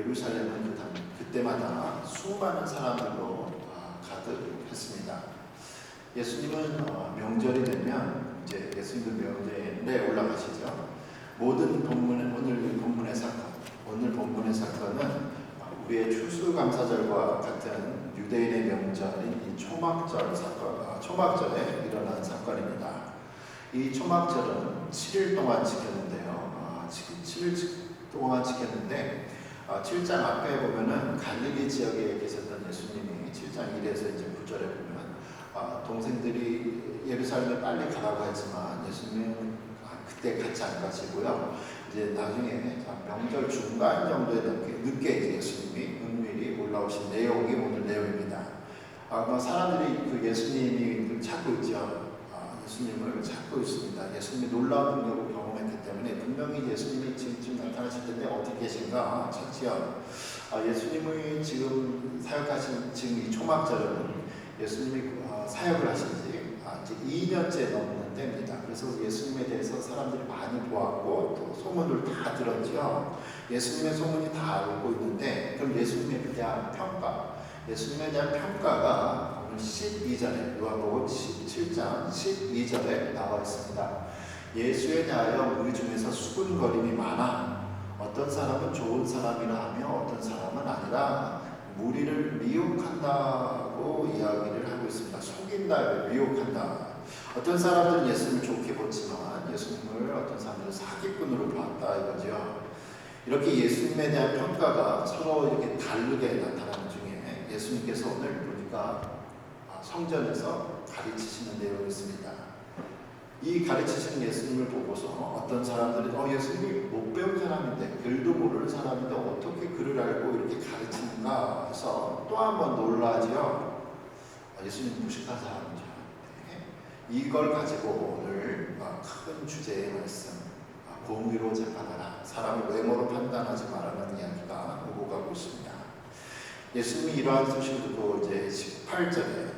예루살렘은 그때마다 수많은 사람들로 가득했습니다. 예수님은 명절이 되면 이제 예수님도 명절에 올라가시죠. 오늘 본문의 사건은 우리의 추수감사절과 같은 유대인의 명절인 이 초막절에 일어난 사건입니다. 이 초막절은 7일 동안 지켰는데요. 7일 동안 지켰는데 7장 앞에 보면은 갈릴리 지역에 계셨던 예수님이 7장 1에서 이제 9절에 보면 동생들이 예루살렘에 빨리 가라고 했지만 예수님은 그때 같이 안 가시고요. 이제 나중에 명절 중간 정도에 늦게 이제 예수님이 은밀히 올라오신 내용이 오늘 내용입니다. 사람들이 그 예수님이 찾고 있죠. 예수님을 찾고 있습니다. 예수님이 놀라운 능력을 경험했기 때문에 분명히 예수님이 지금 나타나실 텐데 어디 계신가 찾지요. 예수님이 지금 사역하신 지금 이 초막절은 예수님이 사역을 하신 지 이제 2년째 넘는 때입니다. 그래서 예수님에 대해서 사람들이 많이 보았고 또 소문을 다 들었죠. 예수님의 소문이 다 알고 있는데 그럼 예수님에 대한 평가, 예수님에 대한 평가가 오늘 12절에 요한복음 17장 12절에 나와 있습니다. 예수에 대하여 우리 중에서 수군거림이 많아 어떤 사람은 좋은 사람이라 하며 어떤 사람은 아니라 무리를 미혹한다고 이야기를 하고 있습니다. 속인다, 미혹한다. 어떤 사람들은 예수님을 좋게 보지만 예수님을 어떤 사람들은 사기꾼으로 봤다 이거죠. 이렇게 예수님에 대한 평가가 서로 이렇게 다르게 나타나는 중에 예수님께서 오늘 보니까 성전에서 가르치시는 내용이 있습니다. 이 가르치시는 예수님을 보고서 어떤 사람들은 예수님이 못 배운 사람인데 글도 모르는 사람인데 어떻게 글을 알고 이렇게 가르치는가 해서 또 한 번 놀라지요. 예수님 무식한 사람인 줄 알았는데 이걸 가지고 오늘 큰 주제의 말씀 공의로 재판하라, 사람을 외모로 판단하지 말라는 이야기가 오고 가고 있습니다. 예수님이 이러한 소식을 듣고 이제 18절에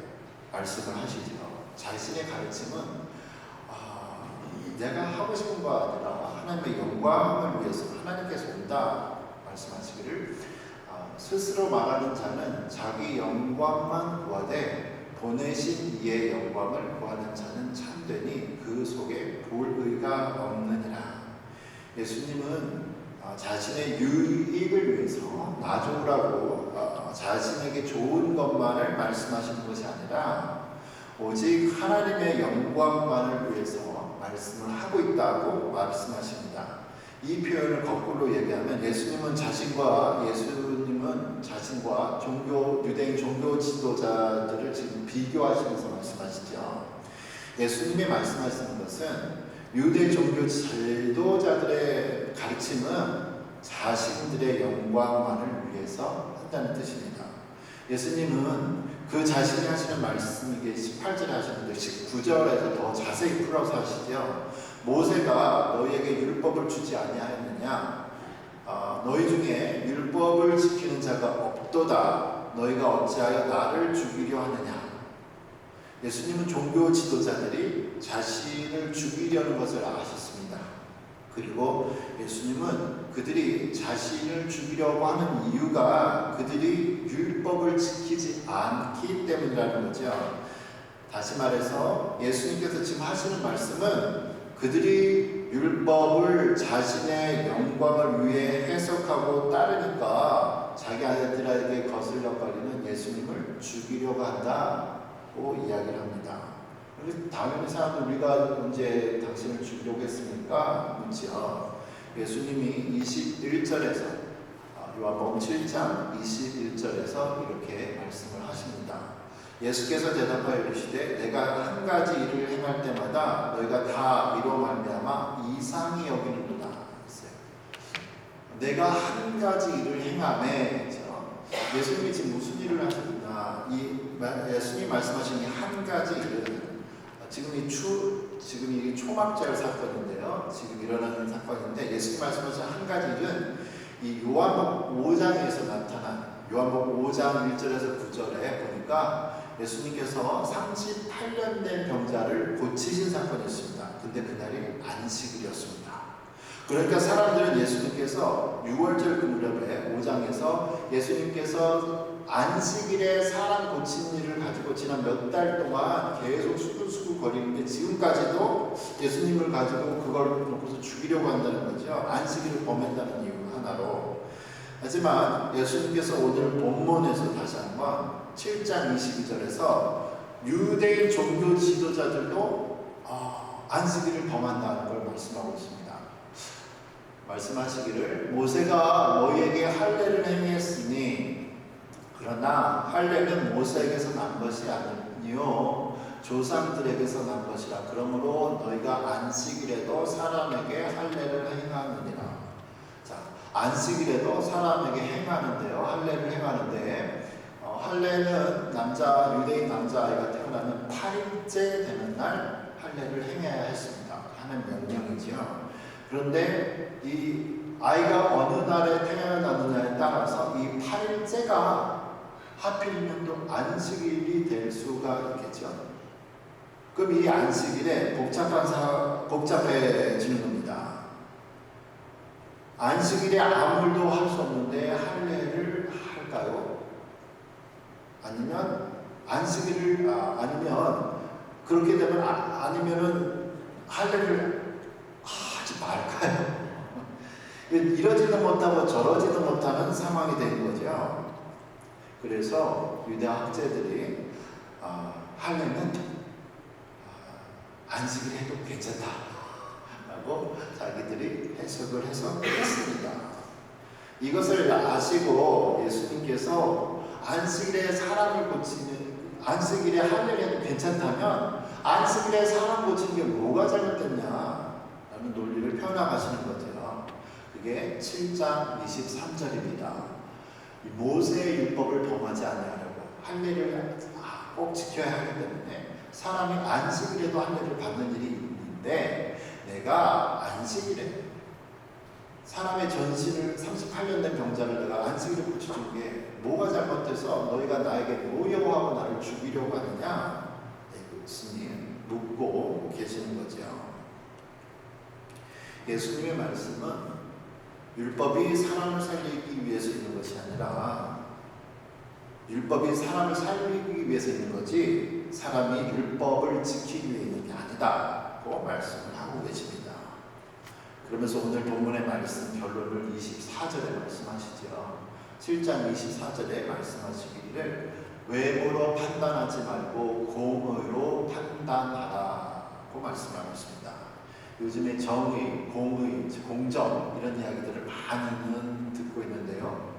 말씀을 하시죠. 자신의 가르침은 내가 하고 싶은 거 아니라 하나님의 영광을 위해서 하나님께서 온다 말씀하시기를 스스로 말하는 자는 자기 영광만 구하되 보내신 이의 영광을 구하는 자는 참되니 그 속에 볼 의가 없느니라. 예수님은 자신의 유익을 위해서 나중으라고 자신에게 좋은 것만을 말씀하시는 것이 아니라 오직 하나님의 영광만을 위해서 말씀을 하고 있다고 말씀하십니다. 이 표현을 거꾸로 얘기하면 예수님은 자신과 유대인 종교 지도자들을 지금 비교하시면서 말씀하시죠. 예수님이 말씀하시는 것은 유대 종교 지도자들의 가르침은 자신들의 영광만을 위해서 한다는 뜻입니다. 예수님은 그 자신이 하시는 말씀, 이게 18절에 하셨는데 19절에서 더 자세히 풀어서 하시죠. 모세가 너희에게 율법을 주지 아니하였느냐? 너희 중에 율법을 지키는 자가 없도다. 너희가 어찌하여 나를 죽이려 하느냐? 예수님은 종교 지도자들이 자신을 죽이려는 것을 아셨습니다. 그리고 예수님은 그들이 자신을 죽이려고 하는 이유가 그들이 율법을 지키지 않기 때문이라는 거죠. 다시 말해서 예수님께서 지금 하시는 말씀은 그들이 율법을 자신의 영광을 위해 해석하고 따르니까 자기 아들들에게 거슬려거리는 예수님을 죽이려고 한다고 이야기를 합니다. 당연히 사람들 우리가 언제 당신을 죽이려고 했습니까? 묻지요. 예수님이 21절에서 요한복음 7장 21절에서 이렇게 말씀을 하십니다. 예수께서 대답하여 이르시되 내가 한 가지 일을 행할 때마다 너희가 다 이로 말미암아 이상히 여기는구나 했어요. 내가 한 가지 일을 행함에 예수님이 지금 무슨 일을 하셨나? 예수님이 말씀하신 이 한 가지 일은 지금 이 초막절 사건인데요. 지금 일어나는 사건인데 예수님 말씀하신 한 가지 일은 이 요한복음 5장에서 나타난 요한복음 5장 1절에서 9절에 보니까 예수님께서 38년 된 병자를 고치신 사건이었습니다. 근데 그날이 안식일이었습니다. 그러니까 사람들은 예수님께서 6월절 그 무렵에 5장에서 예수님께서 안식일에 사람 고친 일을 가지고 지난 몇 달 동안 계속 수근수근 거리는데 지금까지도 예수님을 가지고 그걸 놓고서 죽이려고 한다는 거죠. 안식일을 범했다는 이유 하나로. 하지만 예수님께서 오늘 본문에서 다시 한번 7장 22절에서 유대인 종교 지도자들도 안식일을 범한다는 걸 말씀하고 있습니다. 말씀하시기를 모세가 너희에게 할례를 행했으니 그러나 할례는 모세에게서 난 것이 아니요 조상들에게서 난 것이라. 그러므로 너희가 안식일에도 사람에게 할례를 행하느니라. 자, 안식일에도 사람에게 행하는데요. 할례를 행하는데 할례는 유대인 남자아이가 태어나면 8일째 되는 날 할례를 행해야 했습니다. 하는 명령이지요. 그런데 이 아이가 어느 날에 태어나느냐에 따라서 이 8일째가 하필이면 또 안식일이 될 수가 있겠죠. 그럼 이 안식일에 복잡해지는 겁니다. 안식일에 아무 일도 할 수 없는데 할례를 할까요? 아니면 안식일을 아니면 그렇게 되면 아니면은 할례를 하지 말까요? 이러지도 못하고 저러지도 못하는 상황이 된 거죠. 그래서 유대 학자들이 할례는 안식일 해도 괜찮다라고 자기들이 해석을 해서 했습니다. 이것을 아시고 예수님께서 안식일에 사람을 고치는 안식일에 할례를 해도 괜찮다면 안식일에 사람 고치는 게 뭐가 잘못됐냐라는 논리를 펴나가시는 거죠. 그게 7장 23절입니다. 모세의 율법을 범하지 아니하려고 할례를 꼭 지켜야 하기 때문에 사람이 안식일에도 할례를 받는 일이 있는데 내가 안식일에 사람의 전신을 38년 된 병자를 내가 안식일에 고쳐준 게 뭐가 잘못돼서 너희가 나에게 모욕하고 나를 죽이려고 하느냐? 예수님 묻고 계시는 거죠. 예수님의 말씀은 율법이 사람을 살리기 위해서 있는 것이 아니라 율법이 사람을 살리기 위해서 있는 거지 사람이 율법을 지키기 위해 있는 게 아니다고 말씀을 하고 계십니다. 그러면서 오늘 본문의 말씀 결론을 24절에 말씀하시죠. 7장 24절에 말씀하시기를 외모로 판단하지 말고 공의로 판단하라고 말씀하고 있습니다. 요즘에 정의, 공의, 공정 이런 이야기들을 많이는 듣고 있는데요.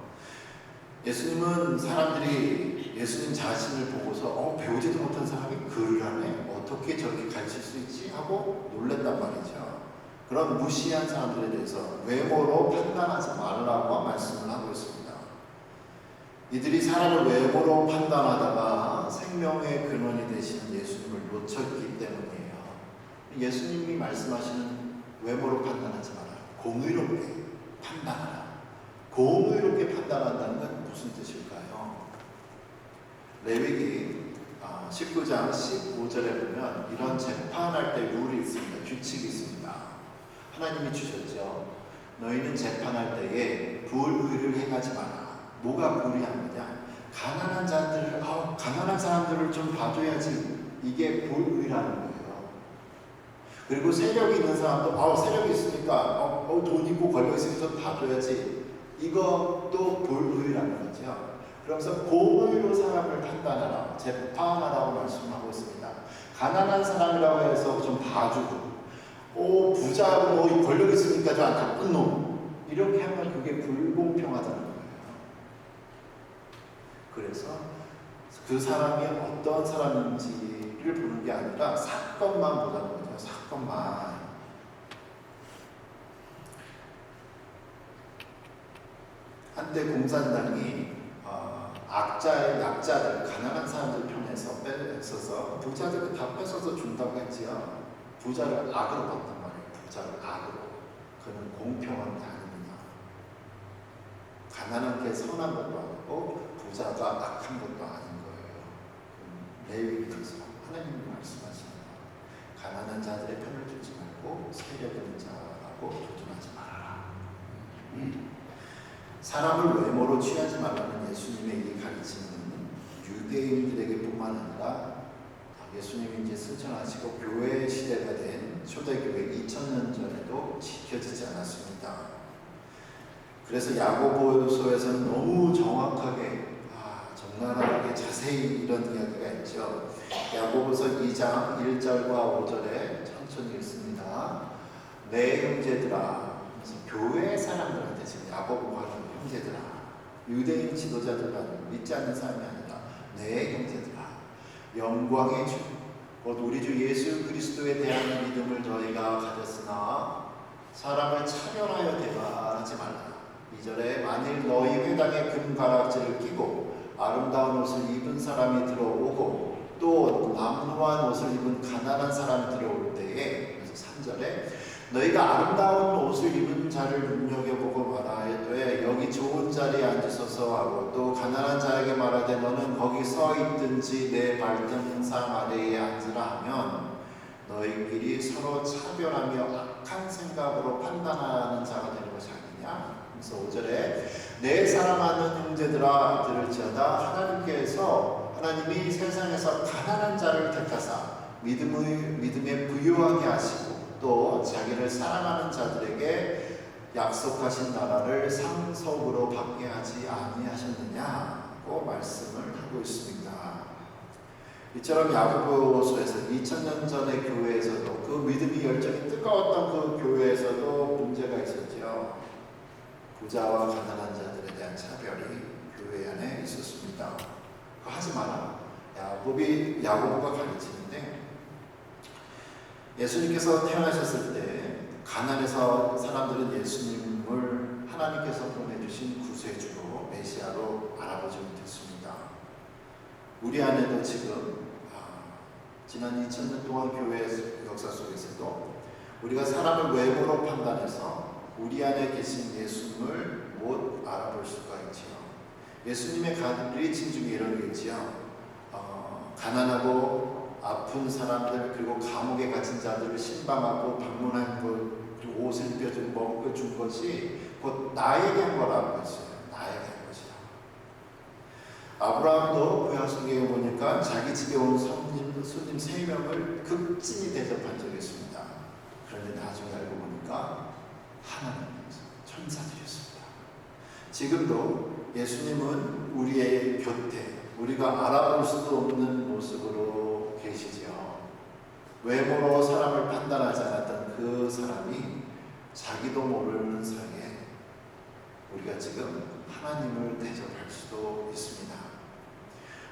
예수님은 사람들이 예수님 자신을 보고서 배우지도 못한 사람이 글을 하네? 어떻게 저렇게 가르칠 수 있지? 하고 놀랬단 말이죠. 그런 무시한 사람들에 대해서 외모로 판단하지 말라고 말씀을 하고 있습니다. 이들이 사람을 외모로 판단하다가 생명의 근원이 되시는 예수님을 놓쳤기 때문이에요. 예수님이 말씀하시는 외모로 판단하지 마라. 공의롭게 판단하라. 공의롭게 판단한다는 건 무슨 뜻일까요? 레위기 19장 15절에 보면 이런 재판할 때 룰이 있습니다. 규칙이 있습니다. 하나님이 주셨죠. 너희는 재판할 때에 불의를 행하지 마라. 뭐가 불의한 거냐? 가난한 사람들을 좀 봐줘야지. 이게 불의라는 거예요. 그리고 세력이 있는 사람도 세력이 있으니까 돈 있고 권력 있으니까 좀 봐줘야지. 이것도 불의라는 거죠. 그러면서 공의로 사람을 판단하라, 재판하라고 말씀하고 있습니다. 가난한 사람이라고 해서 좀 봐주고 부자고 권력 있으니까 좀 나쁜 놈 이렇게 하면 그게 불공평하다는 거예요. 그래서 그 사람이 어떤 사람인지를 보는 게 아니라 사건만 보자는 거죠. 사건만. 한때 공산당이 약자들, 가난한 사람들 편에서 뺏어서 부자들 다 뺏어서 준다고 했지요. 부자를 악으로 봤단 말이에요. 부자를 악으로. 그는 공평한 게 아닙니다. 가난한 게 선한 것도 아니고 부자가 악한 것도 아닌 거예요. 레위기에서 하나님이 말씀하십니다. 가난한 자들의 편을 들지 말고 세력 있는 자하고 조준하지 마라. 사람을 외모로 취하지 말라는 예수님의 이 가르침은 유대인들에게 뿐만 아니라 예수님이 이제 승천하시고 교회 시대가 된 초대교회 2000년 전에도 지켜지지 않았습니다. 그래서 야고보서에서는 너무 정확하게 적나라하게 자세히 이런 이야기가 있죠. 야고보서 2장 1절과 5절에 천천히 읽습니다. 내 형제들아, 교회 사람들한테 지금 야고보가 하는 형제들아, 유대인 지도자들은 믿지 않는 사람이 아니라 내 형제들아, 영광의 주, 곧 우리 주 예수 그리스도에 대한 믿음을 너희가 가졌으나 사람을 차별하여 대하지 말라. 2절에 만일 너희 회당에 금가락지를 끼고 아름다운 옷을 입은 사람이 들어오고 또 남루한 옷을 입은 가난한 사람이 들어올 때에, 그래서 3절에 너희가 아름다운 옷을 입은 자를 눈여겨보고 말하되 여기 좋은 자리에 앉으소서 하고 또 가난한 자에게 말하되 너는 거기 서 있든지 내 발등상 아래에 앉으라 하면 너희끼리 서로 차별하며 악한 생각으로 판단하는 자가 되는 것이 아니냐. 그래서 5절에 내 사랑하는 형제들아 들을지어다 하나님이 세상에서 가난한 자를 택하사 믿음에 부유하게 하시고 또 자기를 사랑하는 자들에게 약속하신 나라를 상속으로 받게 하지 아니하셨느냐고 말씀을 하고 있습니다. 이처럼 야고보서에서 2000년 전의 교회에서도 그 믿음이 열정이 뜨거웠던 그 교회에서도 문제가 있었죠. 부자와 가난한 자들에 대한 차별이 교회 안에 있었습니다. 하지 마라. 야고보가 가르치는데, 예수님께서 태어나셨을 때 가난해서 사람들은 예수님을 하나님께서 보내주신 구세주로 메시아로 알아보지 못했습니다. 우리 안에도 지금 지난 2000년 동안 교회 역사 속에서도 우리가 사람을 외모로 판단해서 우리 안에 계신 예수님을 못 알아볼 수가 있지요. 예수님의 가르침 중에 이런 게 있지요. 가난하고 아픈 사람들, 그리고 감옥에 갇힌 자들을 신방하고 방문한 것, 그리고 옷을 입혀주고 먹여준 것이 곧 나에게 한 거라고 했어요. 나에게 한 것이다. 아브라함도 구약 성경에 보니까 자기 집에 온 손님 3명을 극진히 대접한 적이 있습니다. 그런데 나중에 알고 보니까 하나님께서 천사들이었습니다. 지금도 예수님은 우리의 곁에 우리가 알아볼 수도 없는 모습으로 계시지요. 외모로 사람을 판단하지 않았던 그 사람이 자기도 모르는 사이에 우리가 지금 하나님을 대접할 수도 있습니다.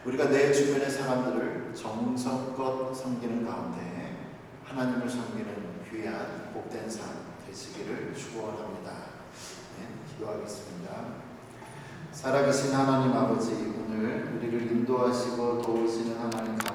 우리가 내 주변의 사람들을 정성껏 섬기는 가운데 하나님을 섬기는 귀한 복된 삶 되시기를 축원합니다. 기도하겠습니다. 살아계신 하나님 아버지, 오늘 우리를 인도하시고 도우시는 하나님